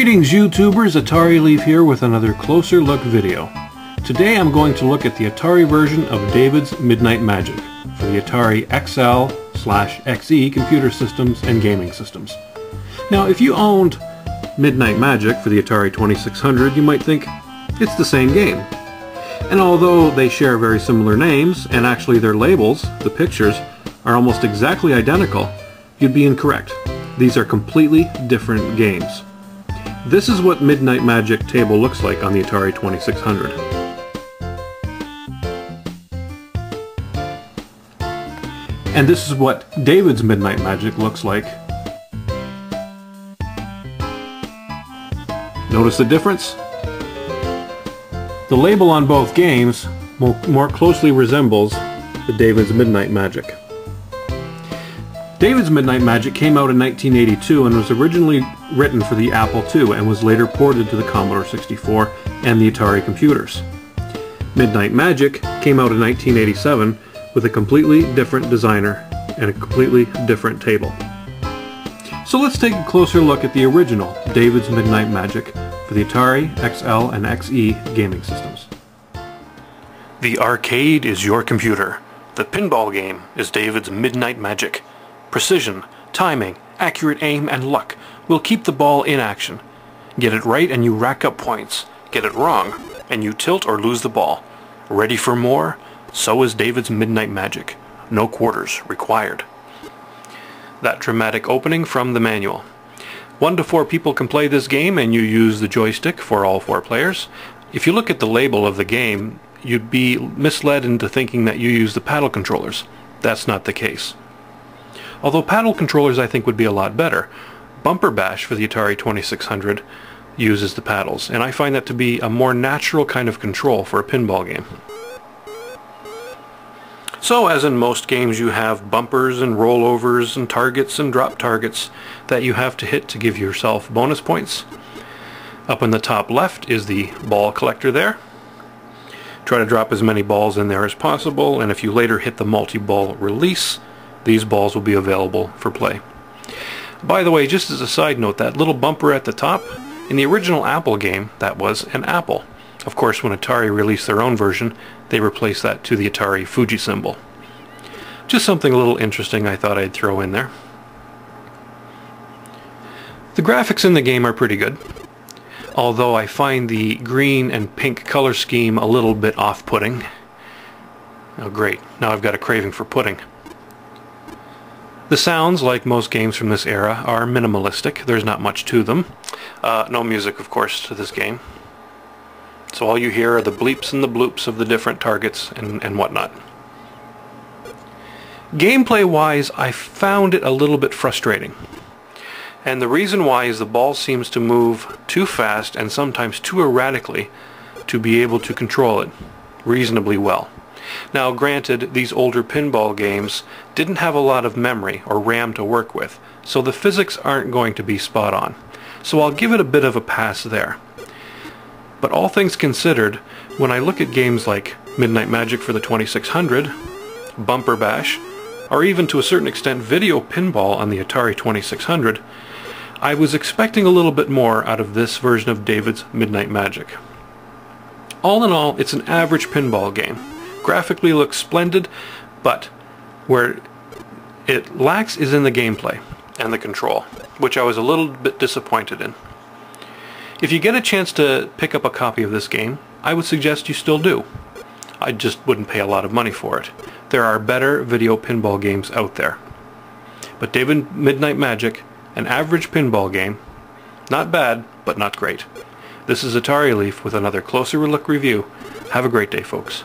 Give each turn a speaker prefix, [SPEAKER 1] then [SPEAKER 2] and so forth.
[SPEAKER 1] Greetings YouTubers, Atari Leaf here with another closer look video. Today I'm going to look at the Atari version of David's Midnight Magic for the Atari XL/XE computer systems and gaming systems. Now if you owned Midnight Magic for the Atari 2600, you might think it's the same game. And although they share very similar names, and actually their labels, the pictures, are almost exactly identical, you'd be incorrect. These are completely different games. This is what Midnight Magic table looks like on the Atari 2600. And this is what David's Midnight Magic looks like. Notice the difference? The label on both games more closely resembles the David's Midnight Magic. David's Midnight Magic came out in 1982 and was originally written for the Apple II and was later ported to the Commodore 64 and the Atari computers. Midnight Magic came out in 1987 with a completely different designer and a completely different table. So let's take a closer look at the original David's Midnight Magic for the Atari XL and XE gaming systems. The arcade is your computer. The pinball game is David's Midnight Magic. Precision, timing, accurate aim, and luck will keep the ball in action. Get it right and you rack up points. Get it wrong and you tilt or lose the ball. Ready for more? So is David's Midnight Magic. No quarters required. That dramatic opening from the manual. 1 to 4 people can play this game and you use the joystick for all 4 players. If you look at the label of the game, you'd be misled into thinking that you use the paddle controllers. That's not the case. Although paddle controllers I think would be a lot better. Bumper Bash for the Atari 2600 uses the paddles, and I find that to be a more natural kind of control for a pinball game. So as in most games, you have bumpers and rollovers and targets and drop targets that you have to hit to give yourself bonus points. Up in the top left is the ball collector there. Try to drop as many balls in there as possible, and if you later hit the multi-ball release, these balls will be available for play. By the way, just as a side note, that little bumper at the top, in the original Apple game, that was an apple. Of course, when Atari released their own version, they replaced that to the Atari Fuji symbol. Just something a little interesting I thought I'd throw in there. The graphics in the game are pretty good, although I find the green and pink color scheme a little bit off-putting. Oh great, now I've got a craving for pudding. The sounds, like most games from this era, are minimalistic. There's not much to them. No music, of course, to this game. So all you hear are the bleeps and the bloops of the different targets and whatnot. Gameplay-wise, I found it a little bit frustrating. And the reason why is the ball seems to move too fast and sometimes too erratically to be able to control it reasonably well. Now granted, these older pinball games didn't have a lot of memory or RAM to work with, so the physics aren't going to be spot on. So I'll give it a bit of a pass there. But all things considered, when I look at games like Midnight Magic for the 2600, Bumper Bash, or even to a certain extent Video Pinball on the Atari 2600, I was expecting a little bit more out of this version of David's Midnight Magic. All in all, it's an average pinball game. Graphically looks splendid, but where it lacks is in the gameplay and the control, which I was a little bit disappointed in. If you get a chance to pick up a copy of this game, I would suggest you still do. I just wouldn't pay a lot of money for it. There are better video pinball games out there. But David Midnight Magic, an average pinball game, not bad, but not great. This is Atari Leaf with another closer look review. Have a great day, folks.